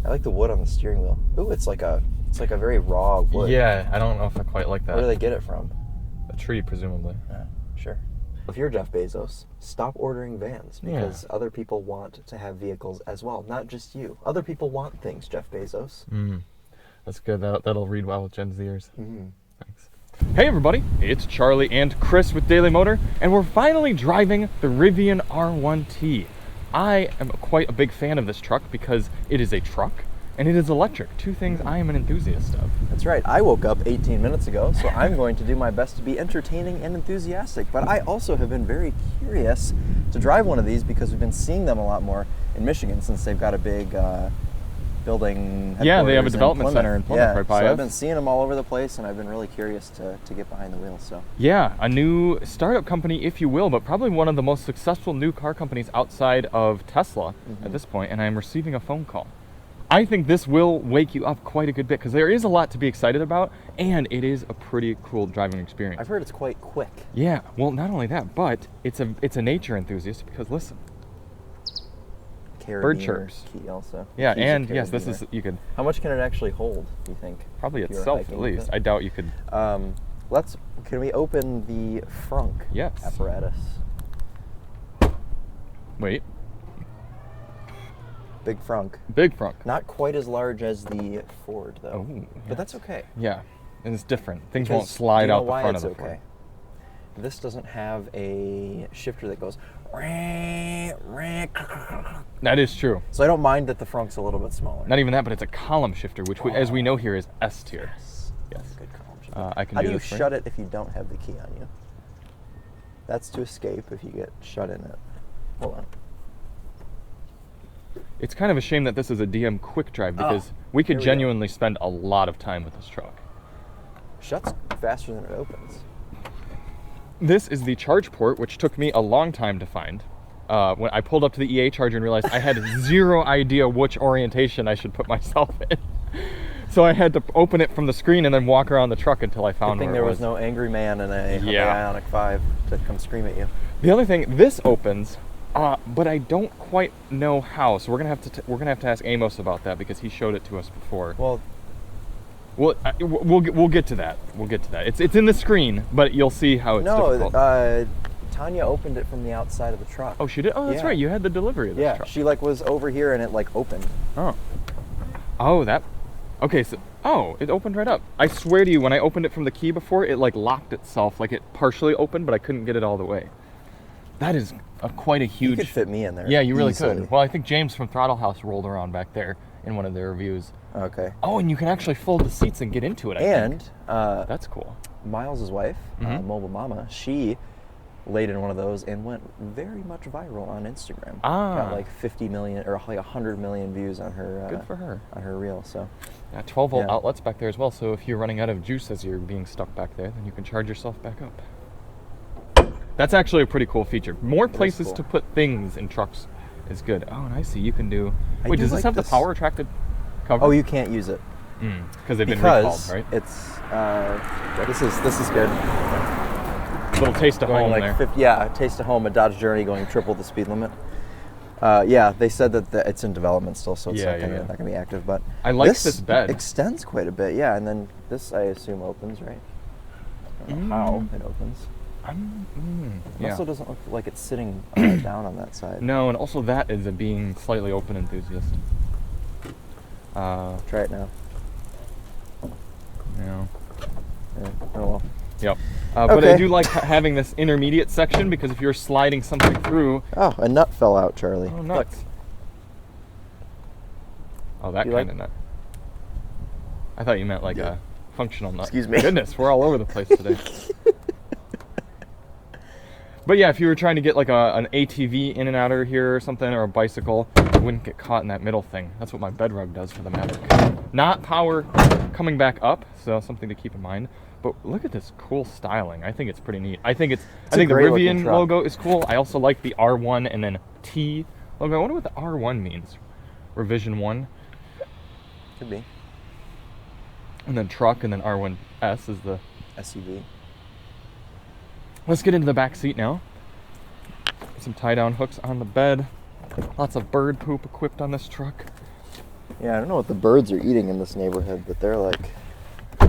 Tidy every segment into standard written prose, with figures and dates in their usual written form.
I like the wood on the steering wheel. Ooh, it's like a very raw wood. Yeah, I don't know if I quite like that. Where do they get it from? A tree, presumably. Yeah, sure. If you're Jeff Bezos, stop ordering vans because other people want to have vehicles as well, not just you. Other people want things, Jeff Bezos. That's good. That'll read well with Gen Zers. Thanks. Hey everybody, it's Charlie and Chris with Daily Motor, and we're finally driving the Rivian R1T. I am quite a big fan of this truck because it is a truck and it is electric. Two things I am an enthusiast of. That's right. I woke up 18 minutes ago, so I'm going to do my best to be entertaining and enthusiastic. But I also have been very curious to drive one of these because we've been seeing them a lot more in Michigan since they've got a big building. Yeah, they have a development center in Plymouth right by us. So I've been seeing them all over the place, and I've been really curious to get behind the wheel. So yeah, a new startup company, if you will, but probably one of the most successful new car companies outside of Tesla at this point, and I'm receiving a phone call. I think this will wake you up quite a good bit because there is a lot to be excited about, and it is a pretty cool driving experience. I've heard it's quite quick. Yeah, well, not only that, but it's a nature enthusiast because listen, bird chirps. Key also. Yeah, and yes, this is you could. How much can it actually hold? Do you think? Probably itself at least. I doubt you could. Can we open the frunk apparatus? Wait. Big frunk. Big frunk. Not quite as large as the Ford, though. Oh, but that's okay. Yeah, and it's different. Things won't slide out the front of the Ford. Okay. This doesn't have a shifter that goes. That is true. So I don't mind that the frunk's a little bit smaller. Not even that, but it's a column shifter, which, as we know here, is S tier. Yes. Good column shifter. I can How do do you this shut it if you don't have the key on you? That's to escape if you get shut in it. Hold on. It's kind of a shame that this is a DM quick drive because we could genuinely spend a lot of time with this truck. Shuts faster than it opens. This is the charge port, which took me a long time to find. When I pulled up to the EA charger and realized I had zero idea which orientation I should put myself in. So I had to open it from the screen and then walk around the truck until I found where it was. Good thing there was no angry man in a Ioniq 5 to come scream at you. The other thing, this opens, but I don't quite know how. So we're gonna have to ask Amos about that because he showed it to us before. Well, we'll get to that. We'll get to that. It's in the screen, but you'll see how it's difficult. No, Tanya opened it from the outside of the truck. Oh, she did? Oh, that's right. You had the delivery of this truck. She was over here and it opened. Oh, that. Okay, so it opened right up. I swear to you, when I opened it from the key before, it locked itself, it partially opened, but I couldn't get it all the way. That is quite a huge. You could fit me in there. Yeah, you really could. Well, I think James from Throttle House rolled around back there in one of their reviews. Okay. Oh, and you can actually fold the seats and get into it. I think. That's cool. Miles' wife, Mobile Mama, she laid in one of those and went very much viral on Instagram. Got 50 million or 100 million views on her. Good for her. On her reel. So. 12-volt outlets back there as well. So if you're running out of juice as you're being stuck back there, then you can charge yourself back up. That's actually a pretty cool feature. More places to put things in trucks is good. Oh, and I see you can do. Wait, does this have the power attracted cover? Oh, you can't use it because they've been recalled, right? It's this is good. Little taste of home there. Taste of home. A Dodge Journey going triple the speed limit. They said that it's in development still, so it's not gonna be active. But I like this bed. Extends quite a bit, and then this I assume opens, right? I don't know how it opens. It also doesn't look like it's sitting down on that side. No, and also that is a being slightly open enthusiast. Try it now. No. Yeah. Oh well. Yep. But I do like having this intermediate section because if you're sliding something through. Oh, a nut fell out, Charlie. Oh, nuts. Look. Oh, that kind of nut. I thought you meant a functional nut. Excuse me. Goodness, we're all over the place today. But yeah, if you were trying to get an ATV in and out of here or something, or a bicycle, you wouldn't get caught in that middle thing. That's what my bed rug does for the Maverick. Not power coming back up, so something to keep in mind. But look at this cool styling. I think it's pretty neat. I think the Rivian logo is cool. I also like the R1 and then T logo. I wonder what the R1 means. Revision 1. Could be. And then truck, and then R1S is the SUV. Let's get into the back seat now. Some tie-down hooks on the bed. Lots of bird poop equipped on this truck. Yeah, I don't know what the birds are eating in this neighborhood, but they're like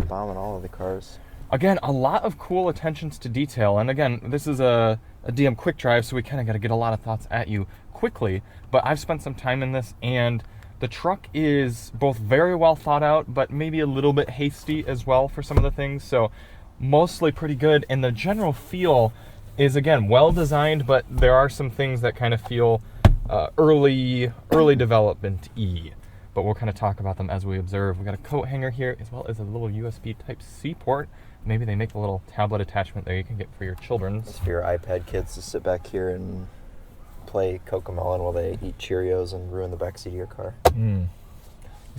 bombing all of the cars. Again, a lot of cool attentions to detail. And again, this is a DM quick drive, so we kind of got to get a lot of thoughts at you quickly. But I've spent some time in this, and the truck is both very well thought out, but maybe a little bit hasty as well for some of the things. So mostly pretty good. And the general feel is, again, well designed, but there are some things that kind of feel early development-y. But we'll kind of talk about them as we observe. We got a coat hanger here, as well as a little USB Type-C port. Maybe they make a little tablet attachment there you can get for your children. It's for your iPad kids to sit back here and play Cocomelon while they eat Cheerios and ruin the backseat of your car.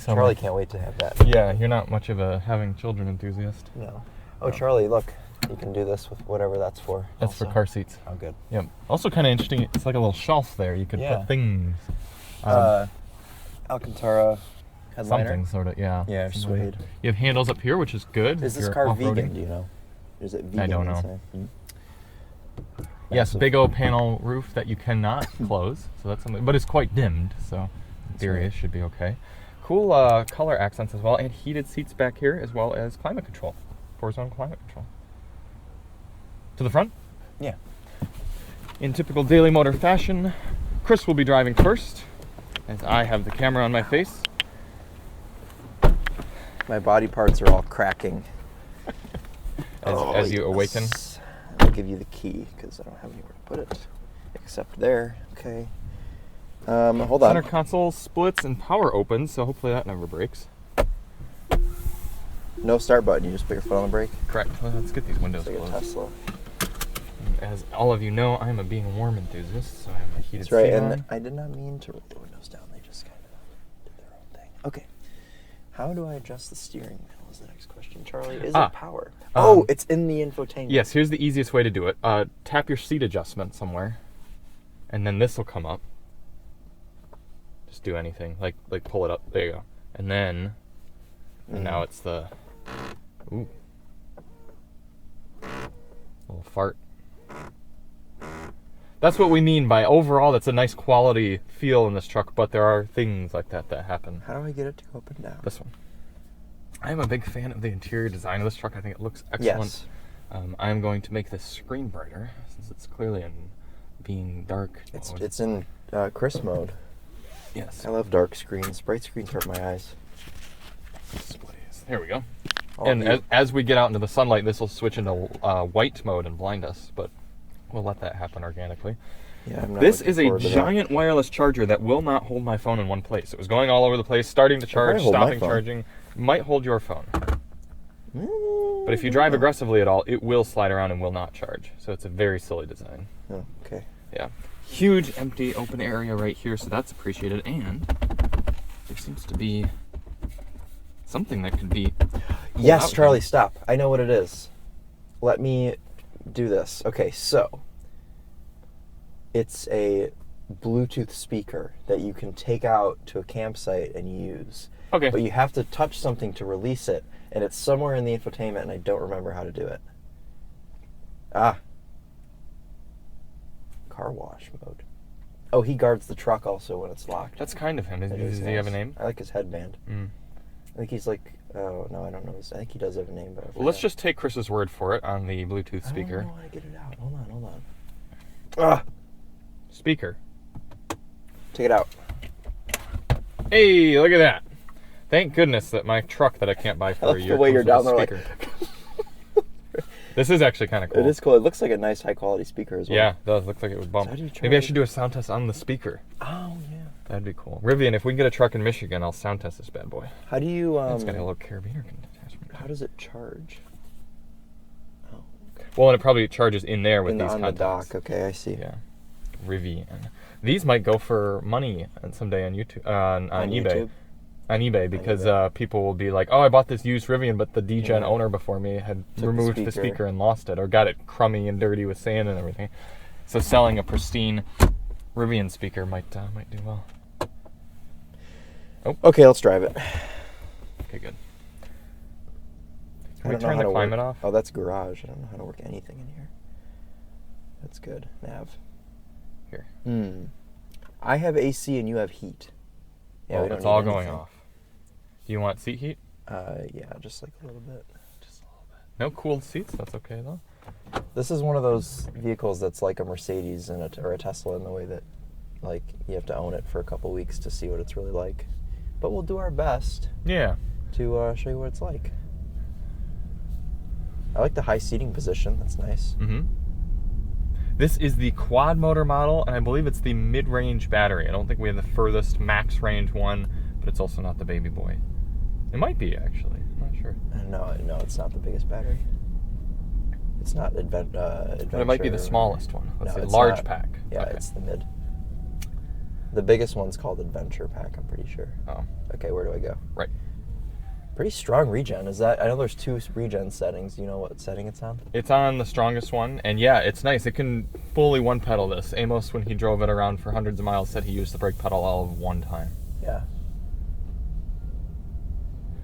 Charlie can't wait to have that. Yeah, you're not much of a having children enthusiast. No. Oh, no. Charlie, look. You can do this with whatever that's for. That's also for car seats. Oh, good. Yep. Also kind of interesting, it's like a little shelf there. You could put things. Alcantara headliner. Something sort of, yeah. Yeah, suede. You have handles up here, which is good. Is this car vegan, do you know? Is it vegan? I don't know. Yes, big old panel roof that you cannot close. So that's something, but it's quite dimmed, so in theory it should be okay. Cool color accents as well, and heated seats back here, as well as climate control. 4-zone climate control. To the front? Yeah. In typical Daily Motor fashion, Chris will be driving first, as I have the camera on my face. My body parts are all cracking. as you awaken. I'll give you the key, because I don't have anywhere to put it. Except there. Okay. Hold on. Center console splits and power opens, so hopefully that never breaks. No start button, you just put your foot on the brake? Correct. Well, let's get these windows like closed. A Tesla. As all of you know, I'm a being warm enthusiast, so I have my heated That's right, seat and on. I did not mean to roll the windows down. They just kind of did their own thing. Okay. How do I adjust the steering wheel is the next question, Charlie. Is it power? It's in the infotainment. Yes, here's the easiest way to do it. Tap your seat adjustment somewhere, and then this will come up. Just do anything, like pull it up. There you go. And then, and now it's the, ooh, little fart. That's what we mean by overall, that's a nice quality feel in this truck, but there are things like that happen. How do I get it to go up and down? This one. I'm a big fan of the interior design of this truck. I think it looks excellent. Yes. I'm going to make this screen brighter, since it's clearly in being dark mode. It's in Chris mode. Yes. I love dark screens. Bright screens hurt my eyes. Displays. There we go. And as we get out into the sunlight, this will switch into white mode and blind us, but we'll let that happen organically. Yeah, I'm not this is a to giant wireless charger that will not hold my phone in one place. It was going all over the place, starting to charge, stopping charging. Might hold your phone. But if you drive aggressively at all, it will slide around and will not charge. So it's a very silly design. Oh, okay. Yeah. Huge empty open area right here, so that's appreciated. And there seems to be something that could be... Yes, Charlie, stop. I know what it is. Let me do this. Okay, so it's a Bluetooth speaker that you can take out to a campsite and use. Okay. But you have to touch something to release it, and it's somewhere in the infotainment, and I don't remember how to do it. Car wash mode. Oh, he guards the truck also when it's locked. That's kind of him. Does he have a name? I like his headband. I think he's like, oh, no, I don't know. I think he does have a name, but well, let's just take Chris's word for it on the Bluetooth speaker. I don't know how to get it out. Hold on. Speaker. Take it out. Hey, look at that. Thank goodness that my truck that I can't buy for a year the way you're down comes there with a speaker. This is actually kind of cool. It is cool. It looks like a nice high-quality speaker as well. Yeah, it does. Looks like it would bump. So maybe I should do a sound test on the speaker. Oh, yeah. That'd be cool. Rivian, if we can get a truck in Michigan, I'll sound test this bad boy. How do you... It's got a little carabiner attachment. How does it charge? Oh, okay. Well, and it probably charges in there with these on contacts. the dock. Okay, I see. Yeah. Rivian. These might go for money someday on YouTube, on eBay. YouTube? On eBay, because people will be like, oh, I bought this used Rivian, but the DGen owner before me had removed the speaker and lost it, or got it crummy and dirty with sand and everything. So selling a pristine Rivian speaker might do well. Oh. Okay, let's drive it. Okay, good. Can we turn the climate off? Oh, that's garage. I don't know how to work anything in here. That's good. Nav. Here. I have AC and you have heat. Yeah, it's all going off. Do you want seat heat? Yeah, just like a little bit. Just a little bit. No cooled seats. That's okay though. This is one of those vehicles that's like a Mercedes or a Tesla in the way that, like, you have to own it for a couple weeks to see what it's really like. But we'll do our best. Yeah. To show you what it's like. I like the high seating position. That's nice. Mm-hmm. This is the quad motor model, and I believe it's the mid-range battery. I don't think we have the furthest max range one, but it's also not the baby boy. It might be, actually. I'm not sure. No, it's not the biggest battery. It's not Adventure. But it might be the smallest one. Let's see, it's large not. pack. Yeah, Okay. it's the mid. The biggest one's called Adventure Pack, I'm pretty sure. Oh. Okay, where do I go? Right. Pretty strong regen. Is that? I know there's 2 regen settings. Do you know what setting it's on? It's on the strongest one, and yeah, it's nice. It can fully one pedal this. Amos, when he drove it around for hundreds of miles, said he used the brake pedal all of one time. Yeah.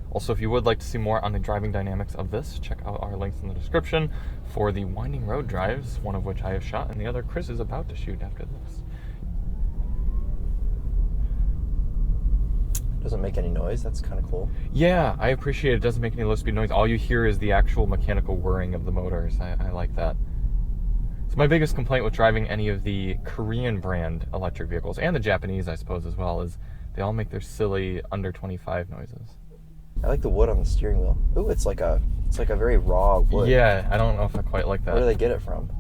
Also, if you would like to see more on the driving dynamics of this, check out our links in the description for the winding road drives, one of which I have shot, and the other Chris is about to shoot after this. Doesn't make any noise. That's kind of cool. Yeah, I appreciate it. It doesn't make any low-speed noise. All you hear is the actual mechanical whirring of the motors. I like that. So my biggest complaint with driving any of the Korean brand electric vehicles, and the Japanese, I suppose, as well, is they all make their silly under 25 noises. I like the wood on the steering wheel. Ooh, it's like a very raw wood. Yeah, I don't know if I quite like that. Where do they get it from?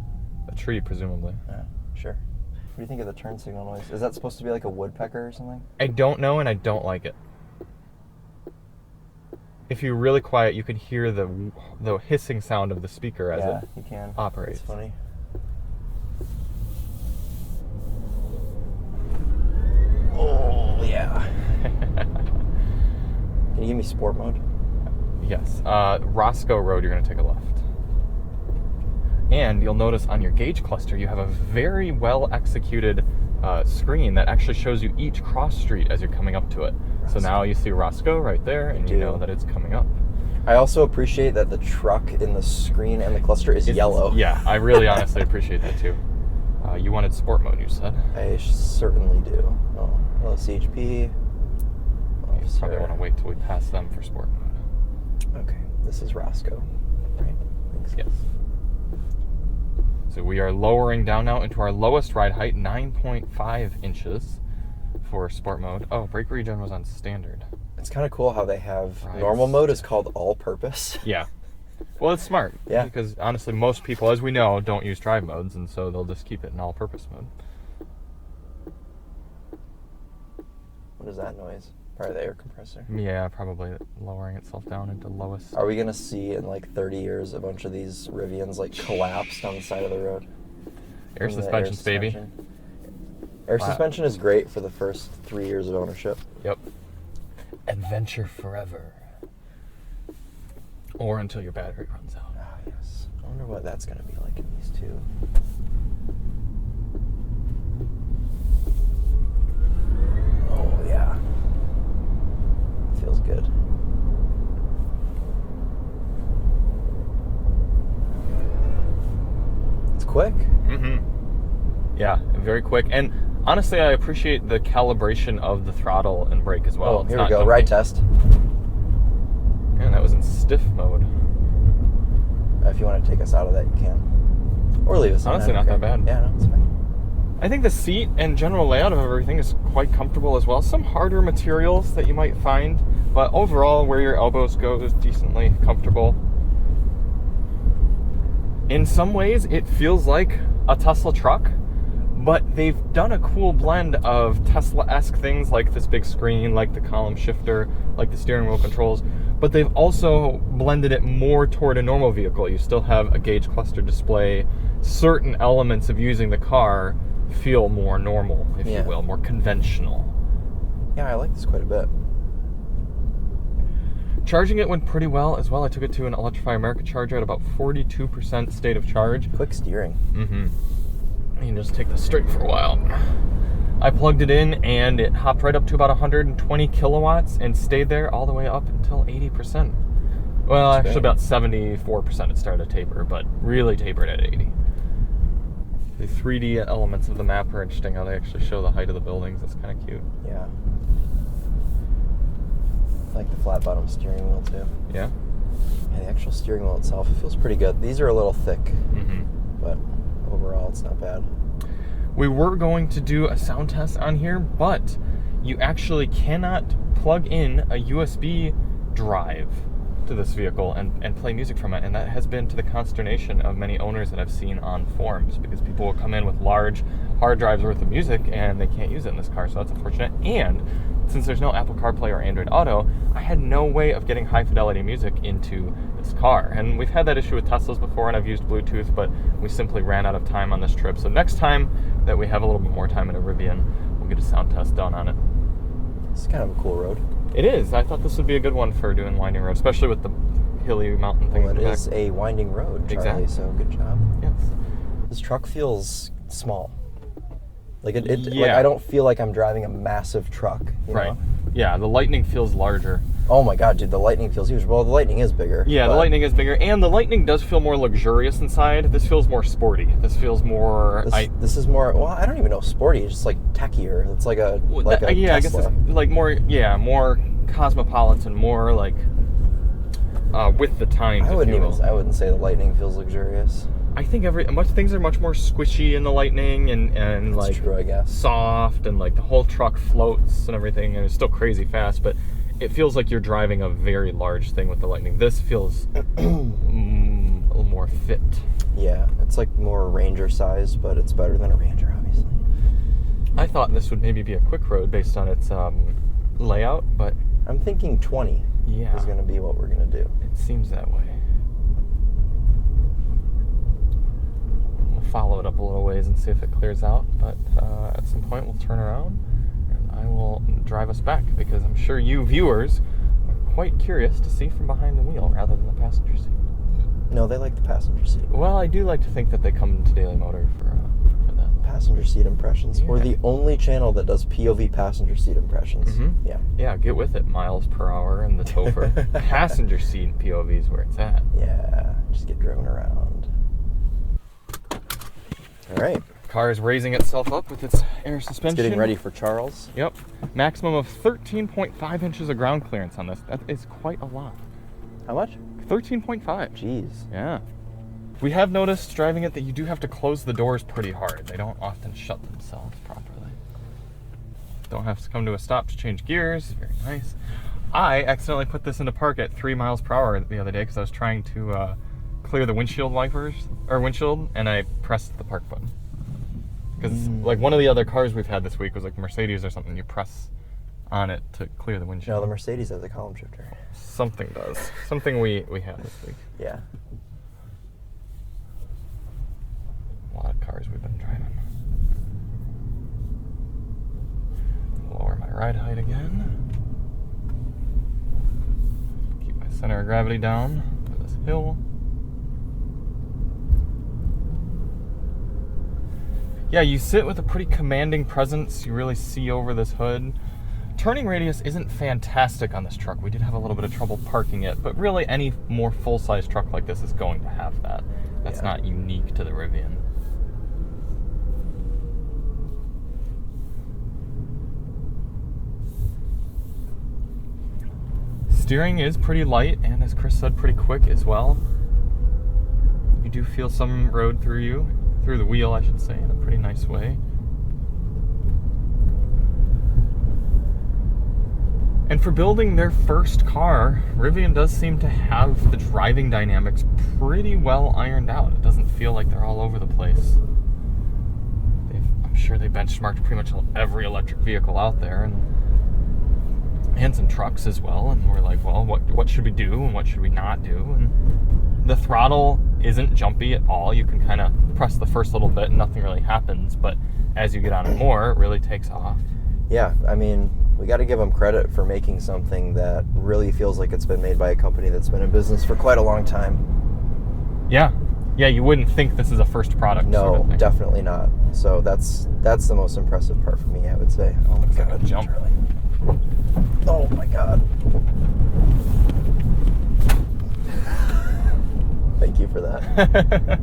A tree, presumably. Yeah, sure. What do you think of the turn signal noise? Is that supposed to be like a woodpecker or something? I don't know, and I don't like it. If you're really quiet, you can hear the hissing sound of the speaker as it you can. operates. It's funny. Oh, yeah. Can you give me sport mode? Yes. Roscoe Road, you're going to take a left. And you'll notice on your gauge cluster, you have a very well executed screen that actually shows you each cross street as you're coming up to it. So now you see Roscoe right there, and you know that it's coming up. I also appreciate that the truck in the screen and the cluster is yellow. Yeah, I really honestly appreciate that too. You wanted sport mode, you said? I certainly do. Oh, low CHP. You probably want to wait till we pass them for sport mode. Okay, this is Roscoe, right? Thanks. Yes. So we are lowering down now into our lowest ride height, 9.5 inches for sport mode. Oh, brake regen was on standard. It's kind of cool how they have normal mode is called all-purpose. Yeah. Well, it's smart. Yeah. Because honestly, most people, as we know, don't use drive modes, and so they'll just keep it in all-purpose mode. What is that noise? Probably the air compressor. Yeah, probably lowering itself down into lowest. Are we going to see in like 30 years a bunch of these Rivians like collapsed on the side of the road? Air suspensions, baby. Air suspension is great for the first 3 years of ownership. Yep. Adventure forever. Or until your battery runs out. Ah, yes. I wonder what that's going to be like in these two. Oh, yeah. Feels good. It's quick. Mm-hmm. Yeah, very quick. And honestly, I appreciate the calibration of the throttle and brake as well. Oh, here we go. Ride test. And that was in stiff mode. If you want to take us out of that, you can. Or leave us in. Honestly, not that bad. Yeah, no, it's fine. I think the seat and general layout of everything is quite comfortable as well. Some harder materials that you might find, but overall, where your elbows go is decently comfortable. In some ways, it feels like a Tesla truck, but they've done a cool blend of Tesla-esque things like this big screen, like the column shifter, like the steering wheel controls, but they've also blended it more toward a normal vehicle. You still have a gauge cluster display. Certain elements of using the car feel more normal, if you will, more conventional. Yeah, I like this quite a bit. Charging it went pretty well as well. I took it to an Electrify America charger at about 42% state of charge. Quick steering. Mm-hmm. You can just take this straight for a while. I plugged it in and it hopped right up to about 120 kilowatts and stayed there all the way up until 80%. Well, That's actually great. about 74% it started to taper, but really tapered at 80. The 3D elements of the map are interesting, how they actually show the height of the buildings. That's kind of cute. Yeah. I like the flat bottom steering wheel too. Yeah? Yeah, the actual steering wheel itself, it feels pretty good. These are a little thick, but overall it's not bad. We were going to do a sound test on here, but you actually cannot plug in a USB drive to this vehicle and play music from it, and that has been to the consternation of many owners that I've seen on forums, because people will come in with large hard drives worth of music and they can't use it in this car, so that's unfortunate. And since there's no Apple CarPlay or Android Auto, I had no way of getting high fidelity music into this car. And we've had that issue with Teslas before, and I've used Bluetooth, but we simply ran out of time on this trip. So next time that we have a little bit more time in a Rivian, we'll get a sound test done on it. It's kind of a cool road. It is. I thought this would be a good one for doing winding road, especially with the hilly mountain thing. Well, it is a winding road, Charlie, exactly. so good job. Yes. This truck feels small. Like like Yeah. I don't feel like I'm driving a massive truck. You Right. know? Yeah, the Lightning feels larger. Oh my god, dude, the Lightning feels huge. Well, the Lightning is bigger. Yeah, the Lightning is bigger, and the Lightning does feel more luxurious inside. This feels more sporty. This feels more... This is more, well, I don't even know sporty, it's just like techier. It's like a Tesla. I guess it's like more cosmopolitan, more like with the times. I wouldn't say the Lightning feels luxurious. I think things are much more squishy in the Lightning, and That's like true, I guess. soft, and like the whole truck floats and everything, and it's still crazy fast, but it feels like you're driving a very large thing with the Lightning. This feels a little more fit. Yeah, it's like more Ranger size, but it's better than a Ranger, obviously. I thought this would maybe be a quick road based on its layout, but I'm thinking 20 is going to be what we're going to do. It seems that way. We'll follow it up a little ways and see if it clears out, but at some point we'll turn around and I will drive us back, because I'm sure you viewers are quite curious to see from behind the wheel rather than the passenger seat. No, they like the passenger seat. Well, I do like to think that they come to Daily Motor for that. Passenger seat impressions. Yeah. We're the only channel that does POV passenger seat impressions. Yeah. Yeah, get with it. Miles per hour and the Topher. Passenger seat POV is where it's at. Yeah, just get driven around. All right. Car is raising itself up with its air suspension. It's getting ready for Charles. Yep. Maximum of 13.5 inches of ground clearance on this. That is quite a lot. How much? 13.5. Jeez. Yeah. We have noticed driving it that you do have to close the doors pretty hard. They don't often shut themselves properly. Don't have to come to a stop to change gears. Very nice. I accidentally put this into park at 3 miles per hour the other day because I was trying to clear the windshield wipers, or windshield, and I pressed the park button. Because like one of the other cars we've had this week was like Mercedes or something. You press on it to clear the windshield. No, the Mercedes has a column shifter. Something does. Something we had this week. Yeah. A lot of cars we've been driving. Lower my ride height again. Keep my center of gravity down for this hill. Yeah, you sit with a pretty commanding presence. You really see over this hood. Turning radius isn't fantastic on this truck. We did have a little bit of trouble parking it, but really any more full-size truck like this is going to have that. That's not unique to the Rivian. Steering is pretty light, and as Chris said, pretty quick as well. You do feel some road through the wheel, I should say, in a pretty nice way. And for building their first car, Rivian does seem to have the driving dynamics pretty well ironed out. It doesn't feel like they're all over the place. I'm sure they benchmarked pretty much every electric vehicle out there, and some trucks as well, and we're like, well, what should we do and what should we not do? And the throttle isn't jumpy at all. You can kind of press the first little bit and nothing really happens, but as you get on it more, it really takes off. Yeah, I mean, we got to give them credit for making something that really feels like it's been made by a company that's been in business for quite a long time. Yeah, you wouldn't think this is a first product. No, sort of thing. definitely not. So that's the most impressive part for me, I would say. Oh, looks like a jump. Charlie. Oh my god. Thank you for that.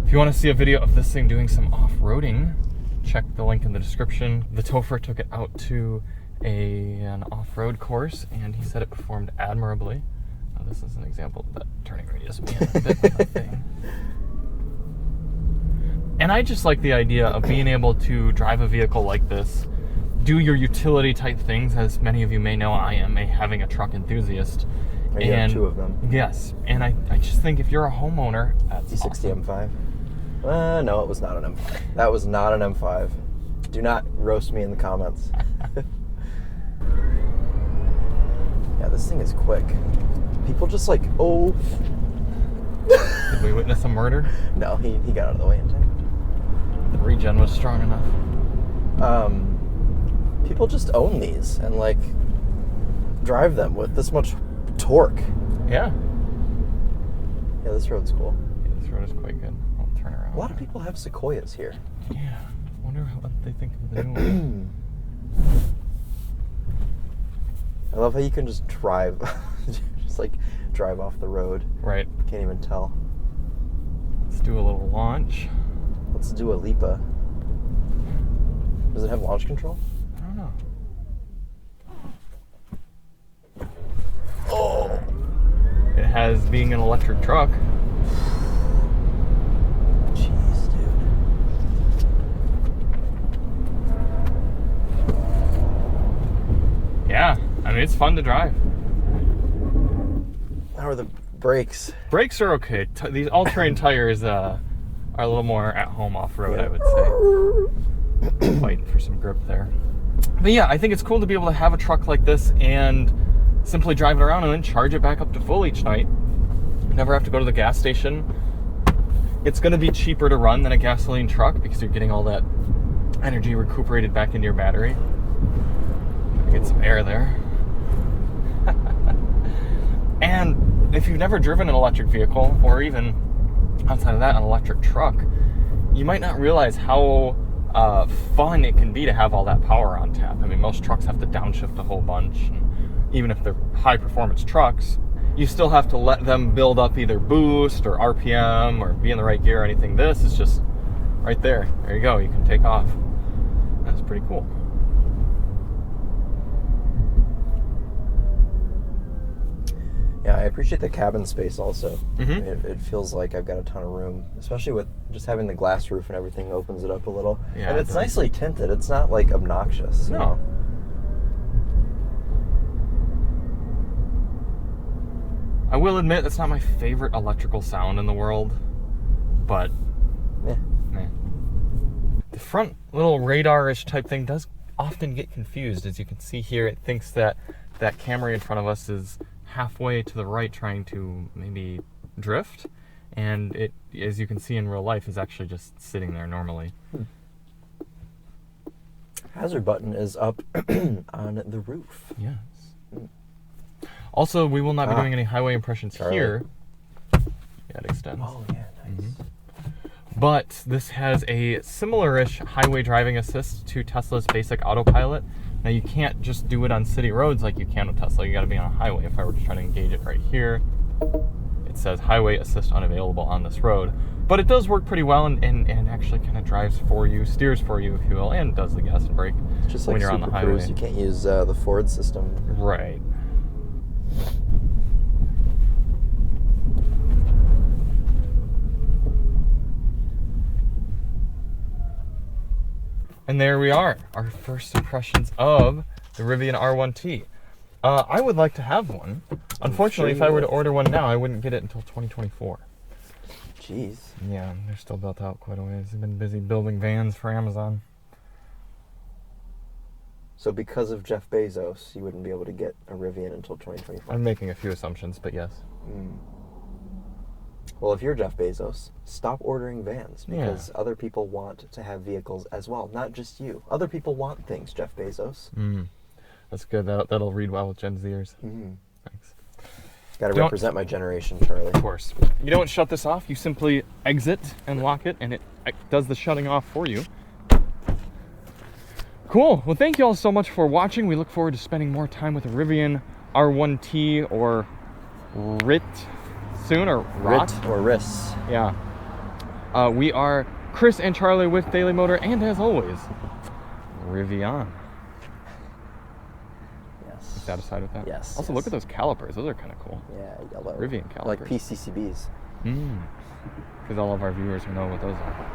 If you want to see a video of this thing doing some off-roading, check the link in the description. The Topher took it out to an off-road course, and he said it performed admirably. Now, this is an example of that turning radius being a bit of a thing. And I just like the idea of being able to drive a vehicle like this, do your utility type things. As many of you may know, I am having a truck enthusiast. And you have 2 of them. Yes, and I just think if you're a homeowner, that's E60 awesome. M5? No, it was not an M5. That was not an M5. Do not roast me in the comments. Yeah, this thing is quick. People just like, oh. Did we witness a murder? No, he got out of the way in time. The regen was strong enough. People just own these and like drive them with this much torque. Yeah. Yeah, this road's cool. Yeah, this road is quite good. I'll turn around. A lot of people have Sequoias here. Yeah. I wonder what they think of the new one. I love how you can just drive, just like drive off the road. Right. Can't even tell. Let's do a little launch. Let's do a Lipa. Does it have launch control? I don't know. Oh! It has being an electric truck. Jeez, dude. Yeah. I mean, it's fun to drive. How are the brakes? Brakes are okay. These all-terrain tires are a little more at-home off-road, Yeah. I would say. Fighting for some grip there. But yeah, I think it's cool to be able to have a truck like this and simply drive it around and then charge it back up to full each night. Never have to go to the gas station. It's going to be cheaper to run than a gasoline truck because you're getting all that energy recuperated back into your battery. Get some air there. And if you've never driven an electric vehicle, or even outside of that, an electric truck, you might not realize how fun it can be to have all that power on tap. I mean, most trucks have to downshift a whole bunch. And even if they're high-performance trucks, you still have to let them build up either boost or RPM or be in the right gear or anything. This is just right there. There you go. You can take off. That's pretty cool. Yeah, I appreciate the cabin space also. Mm-hmm. It feels like I've got a ton of room, especially with just having the glass roof and everything opens it up a little. Yeah, and it's nicely tinted. It's not like obnoxious. No. I will admit that's not my favorite electrical sound in the world, but Eh. the front little radar-ish type thing does often get confused. As you can see here, it thinks that that Camry in front of us is halfway to the right trying to maybe drift, and it, as you can see in real life, is actually just sitting there normally. Hazard button is up on the roof. Yes. Also, we will not be doing any highway impressions here. Yeah, it extends. Oh, yeah, nice. But this has a similar-ish highway driving assist to Tesla's basic autopilot. Now, you can't just do it on city roads like you can with Tesla. You got to be on a highway. If I were to try to engage it right here, it says highway assist unavailable on this road. But it does work pretty well and actually kind of drives for you, steers for you, if you will, and does the gas and brake It's just like when you're on the Super highway. Cruise. You can't use the Ford system. Right. And there we are, our first impressions of the Rivian R1T. I would like to have one. Unfortunately, if I were to order one now, I wouldn't get it until 2024. Jeez. Yeah, they're still built out quite a ways. They've been busy building vans for Amazon. So because of Jeff Bezos, you wouldn't be able to get a Rivian until 2024. I'm making a few assumptions, but yes. Well, if you're Jeff Bezos, stop ordering vans because other people want to have vehicles as well, not just you. Other people want things, Jeff Bezos. That's good. That'll read well with Gen Zers. Thanks. Got to represent my generation, Charlie. Of course. You don't shut this off. You simply exit and lock it, and it does the shutting off for you. Cool. Well, thank you all so much for watching. We look forward to spending more time with the Rivian R1T or RIT soon, or ROT. RIT or RIS. Yeah. We are Chris and Charlie with Daily Motor, and as always, Rivian. Yes. You satisfied with that? Yes. Also, look at those calipers. Those are kind of cool. Yeah, yellow. Rivian Like calipers. PCCBs. Because all of our viewers will know what those are.